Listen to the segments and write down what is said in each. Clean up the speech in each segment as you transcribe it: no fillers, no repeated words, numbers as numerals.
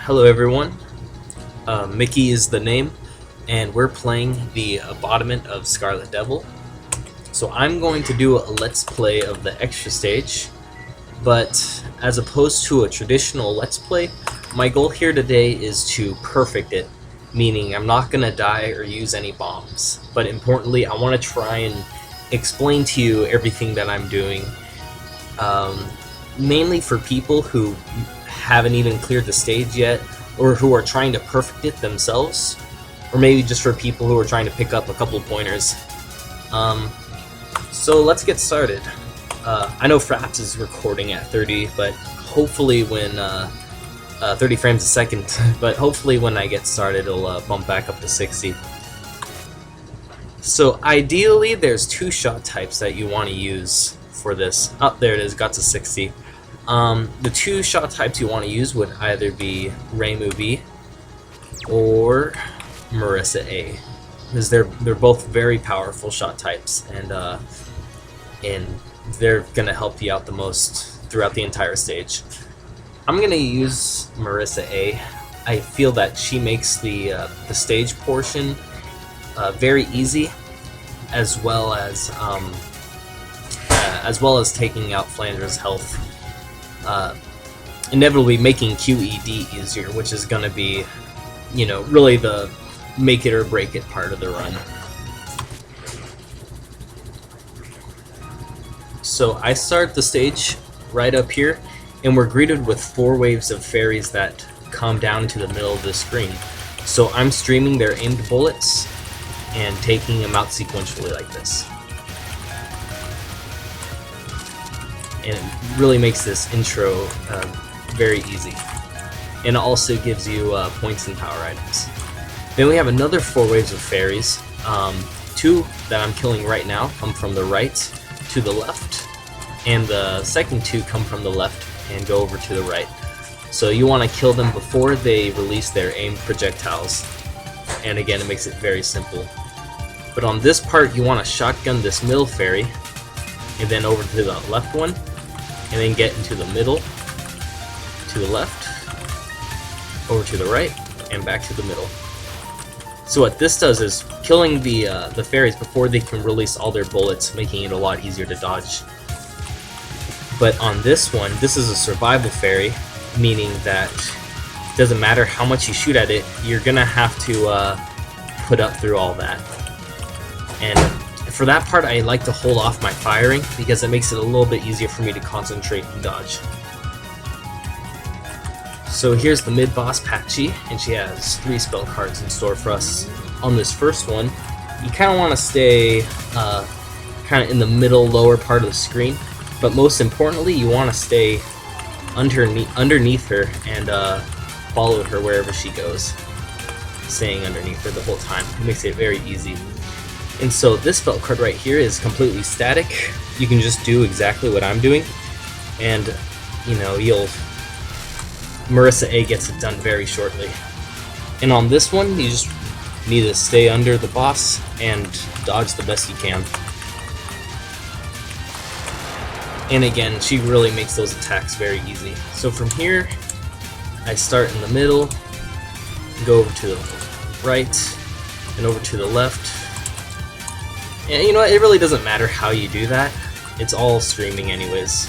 Hello everyone, Mickey is the name, and we're playing the Embodiment of Scarlet Devil. So I'm going to do a let's play of the extra stage, but as opposed to a traditional let's play, my goal here today is to perfect it, meaning I'm not going to die or use any bombs, but importantly I want to try and explain to you everything that I'm doing, mainly for people who haven't even cleared the stage yet, or who are trying to perfect it themselves, or maybe just for people who are trying to pick up a couple of pointers. So let's get started. I know Fraps is recording at 30, but hopefully when 30 frames a second, but hopefully when I get started it'll bump back up to 60. So ideally there's two shot types that you want to use for this. Oh, there it is, got to 60. The two shot types you want to use would either be MarisaA or MarisaA, because they're both very powerful shot types, and they're gonna help you out the most throughout the entire stage. I'm gonna use MarisaA. I feel that she makes the stage portion very easy, as well as taking out Flandra's health. Inevitably making QED easier, which is going to be, really the make it or break it part of the run. So I start the stage right up here, and we're greeted with 4 waves of fairies that come down to the middle of the screen. So I'm streaming their aimed bullets and taking them out sequentially like this. And it really makes this intro very easy, and it also gives you points and power items. Then we have another 4 waves of fairies. 2 that I'm killing right now come from the right to the left, and the second 2 come from the left and go over to the right. So you want to kill them before they release their aimed projectiles, and again it makes it very simple. But on this part you want to shotgun this middle fairy, and then over to the left one, and then get into the middle, to the left, over to the right, and back to the middle. So what this does is killing the fairies before they can release all their bullets, making it a lot easier to dodge. But on this one, this is a survival fairy, meaning that it doesn't matter how much you shoot at it, you're gonna have to put up through all that. And for that part, I like to hold off my firing because it makes it a little bit easier for me to concentrate and dodge. So here's the mid-boss Patchy, and she has 3 spell cards in store for us. On this first one, you kind of want to stay kind of in the middle lower part of the screen, but most importantly you want to stay underneath her and follow her wherever she goes, staying underneath her the whole time. It makes it very easy. And so this spell card right here is completely static. You can just do exactly what I'm doing, and MarisaA gets it done very shortly. And on this one, you just need to stay under the boss and dodge the best you can. And again, she really makes those attacks very easy. So from here, I start in the middle, go over to the right, and over to the left. And you know what, it really doesn't matter how you do that, it's all streaming anyways.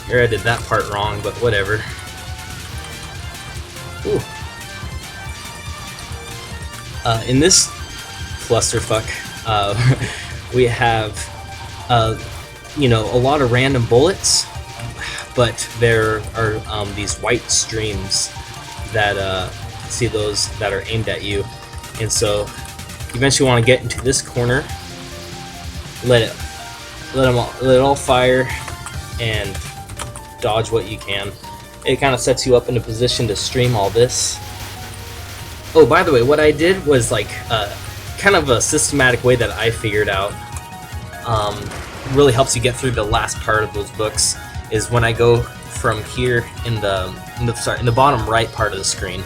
Here I did that part wrong, but whatever. Ooh. In this clusterfuck, we have a lot of random bullets, but there are these white streams that see those that are aimed at you. And so you eventually want to get into this corner, let it all fire, and dodge what you can. It kind of sets you up in a position to stream all this. Oh, by the way, what I did was like kind of a systematic way that I figured out really helps you get through the last part of those books, is when I go from here in the bottom right part of the screen,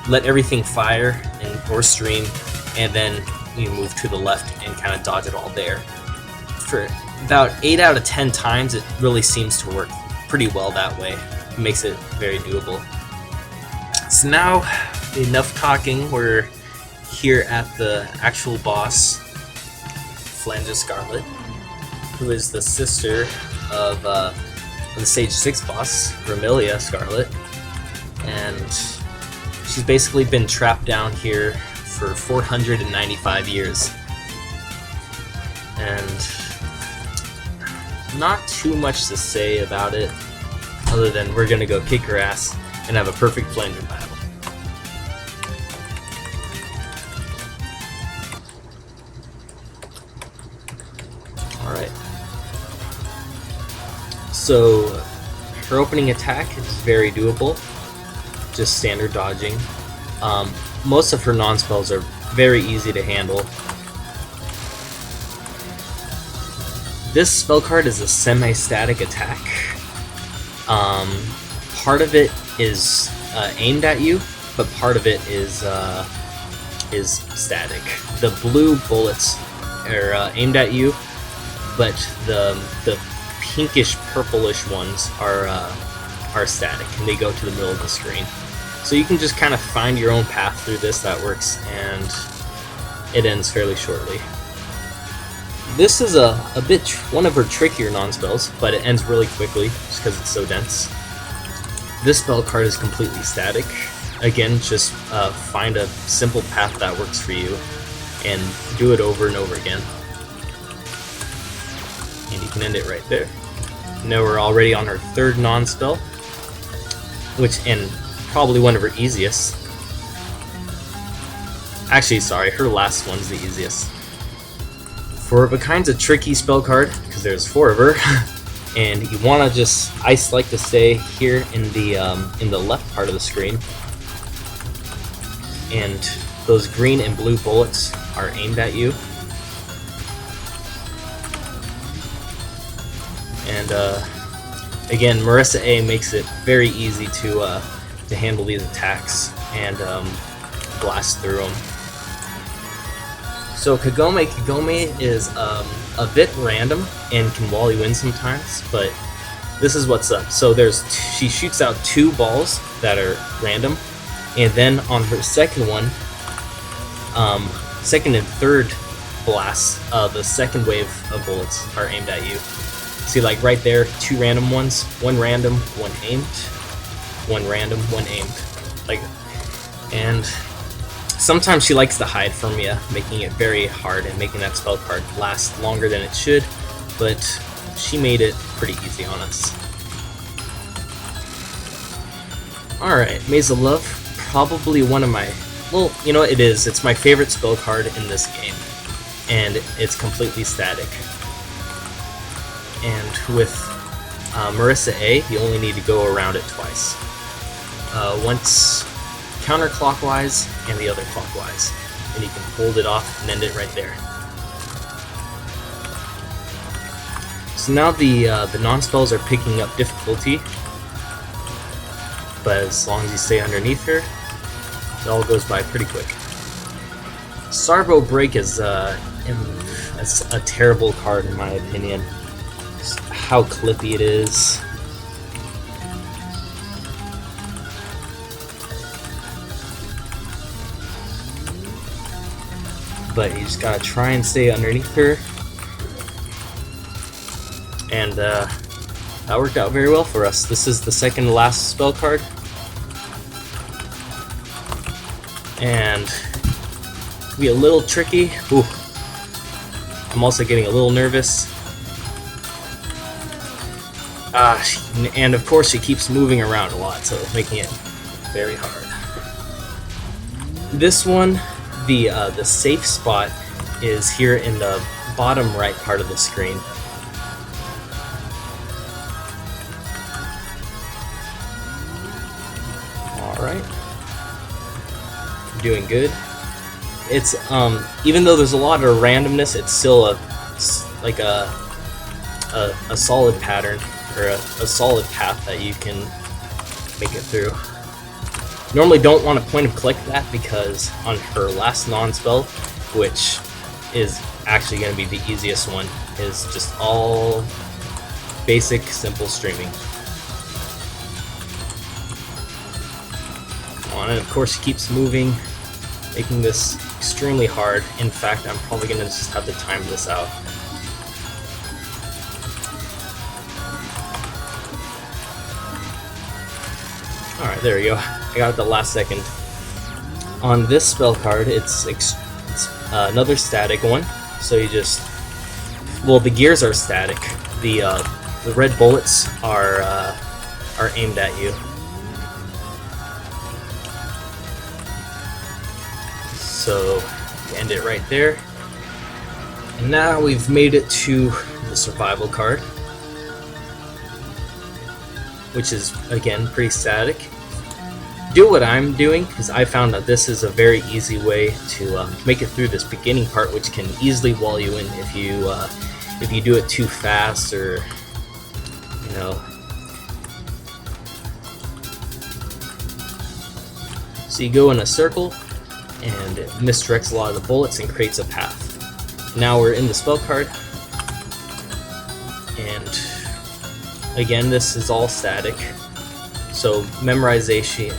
let everything fire or stream, and then you move to the left and kind of dodge it all there. For about 8 out of 10 times, it really seems to work pretty well that way. it makes it very doable. So now, enough talking, we're here at the actual boss, MarisaA Scarlet, who is the sister of the Stage 6 boss, MarisaA Scarlet, and she's basically been trapped down here for 495 years. And not too much to say about it, other than we're gonna go kick her ass and have a perfect Flanger battle. Alright. So, her opening attack is very doable, just standard dodging. Most of her non-spells are very easy to handle. This spell card is a semi-static attack. Part of it is aimed at you, but part of it is static. The blue bullets are aimed at you, but the pinkish purplish ones are static, and they go to the middle of the screen. So you can just kind of find your own path through this that works, and it ends fairly shortly. This is a bit one of her trickier non-spells, but it ends really quickly just because it's so dense. This spell card is completely static. Again, just find a simple path that works for you and do it over and over again. And you can end it right there. Now we're already on her third non-spell, and probably one of her easiest. Actually, sorry, her last one's the easiest. Four-of-a-Kind's a tricky spell card, because there's 4 of her, and you want to just ice-like to stay here in the left part of the screen. And those green and blue bullets are aimed at you. And again, MarisaA makes it very easy to handle these attacks and blast through them. So Kagome is a bit random and can wall you in sometimes, but this is what's up. So she shoots out 2 balls that are random, and then on her second one, second and third blasts, the second wave of bullets are aimed at you. See, like right there, 2 random ones, 1 random, 1 aimed, 1 random, 1 aimed. And sometimes she likes to hide from you, making it very hard and making that spell card last longer than it should, but she made it pretty easy on us. Alright, Maze of Love, probably one of my, well, you know what it is, it's my favorite spell card in this game, and it's completely static. And with MarisaA, you only need to go around it twice. Once counterclockwise and the other clockwise, and you can hold it off and end it right there. So now the non-spells are picking up difficulty, but as long as you stay underneath her, it all goes by pretty quick. Sarbo Break is a terrible card in my opinion. Just how clippy it is. But you just gotta try and stay underneath her. And that worked out very well for us. This is the second to last spell card. And be a little tricky. Ooh. I'm also getting a little nervous. And of course she keeps moving around a lot, so making it very hard. This one, the safe spot is here in the bottom right part of the screen. Alright. Doing good. It's even though there's a lot of randomness, it's still a solid pattern, or a solid path that you can make it through. Normally don't want to point and click that, because on her last non-spell, which is actually going to be the easiest one, is just all basic, simple streaming. on, and of course she keeps moving, making this extremely hard. In fact, I'm probably going to just have to time this out. Alright, there we go. I got it the last second. On this spell card, it's another static one, so you just... Well, the gears are static. The red bullets are aimed at you. So, end it right there. And now we've made it to the survival card, which is, again, pretty static. Do what I'm doing, because I found that this is a very easy way to make it through this beginning part, which can easily wall you in if you do it too fast, or, you know. So you go in a circle, and it misdirects a lot of the bullets and creates a path. Now we're in the spell card, and again, this is all static. So memorization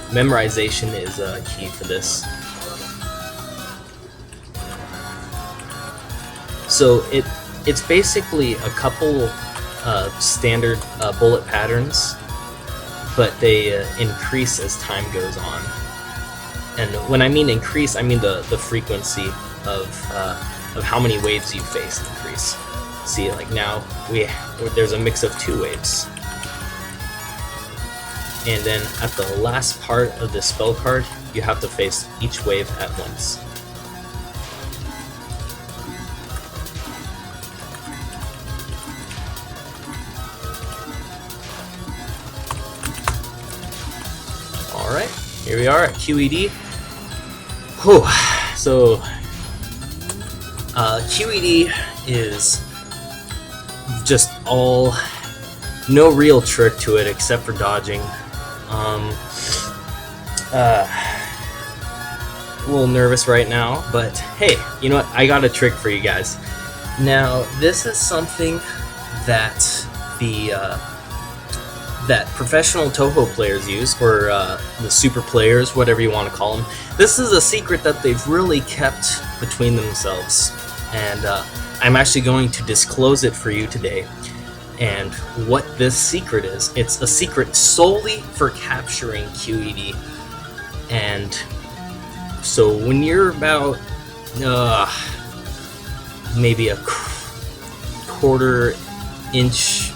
is key for this. So it's basically a couple standard bullet patterns, but they increase as time goes on. And when I mean increase, I mean the frequency of how many waves you face increase. See, like now there's a mix of 2 waves. And then at the last part of the spell card, you have to face each wave at once. Alright, here we are at QED. Whew. So, QED is just all, no real trick to it except for dodging. A little nervous right now, but hey, you know what? I got a trick for you guys. Now, this is something that that professional Toho players use, or the super players, whatever you want to call them. This is a secret that they've really kept between themselves, and I'm actually going to disclose it for you today. And what this secret is, it's a secret solely for capturing QED. And so when you're about maybe a quarter inch,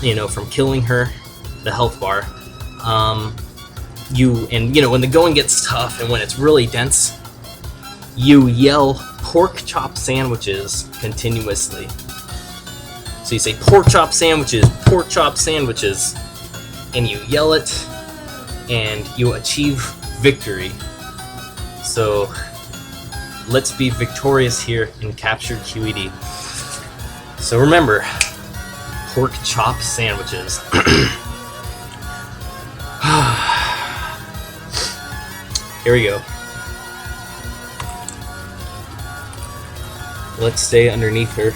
you know, from killing her, the health bar, when the going gets tough and when it's really dense, you yell pork chop sandwiches continuously. So you say pork chop sandwiches, and you yell it, and you achieve victory. So let's be victorious here and capture QED. So remember, pork chop sandwiches. Here we go. Let's stay underneath her.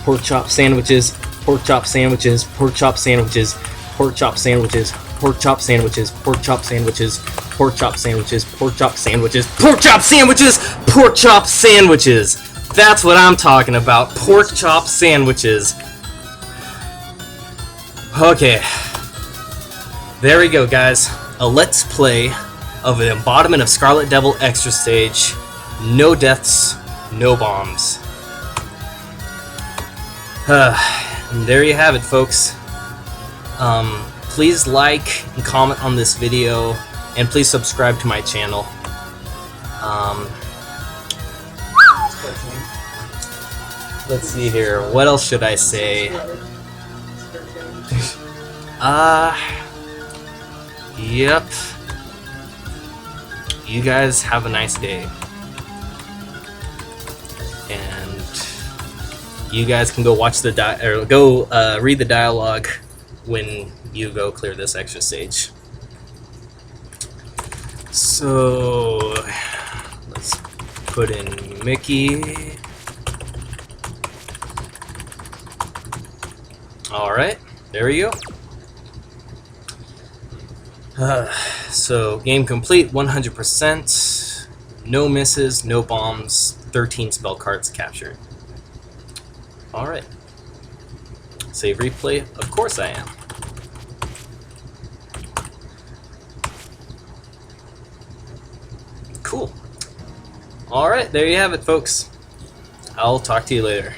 Pork chop sandwiches, pork chop sandwiches, pork chop sandwiches, pork chop sandwiches, pork chop sandwiches, pork chop sandwiches, pork chop sandwiches, pork chop sandwiches, pork chop sandwiches, pork chop sandwiches. That's what I'm talking about. Pork chop sandwiches. Okay. There we go, guys. A let's play of an Embodiment of Scarlet Devil extra stage. No deaths, no bombs. And there you have it, folks. Please like and comment on this video, and please subscribe to my channel. Let's see here. What else should I say? Yep. You guys have a nice day. And you guys can go watch the read the dialogue when you go clear this extra stage. So let's put in Mickey. Alright, there we go. So game complete, 100%. No misses, no bombs, 13 spell cards captured. Alright. Save replay? Of course I am. Cool. Alright, there you have it, folks. I'll talk to you later.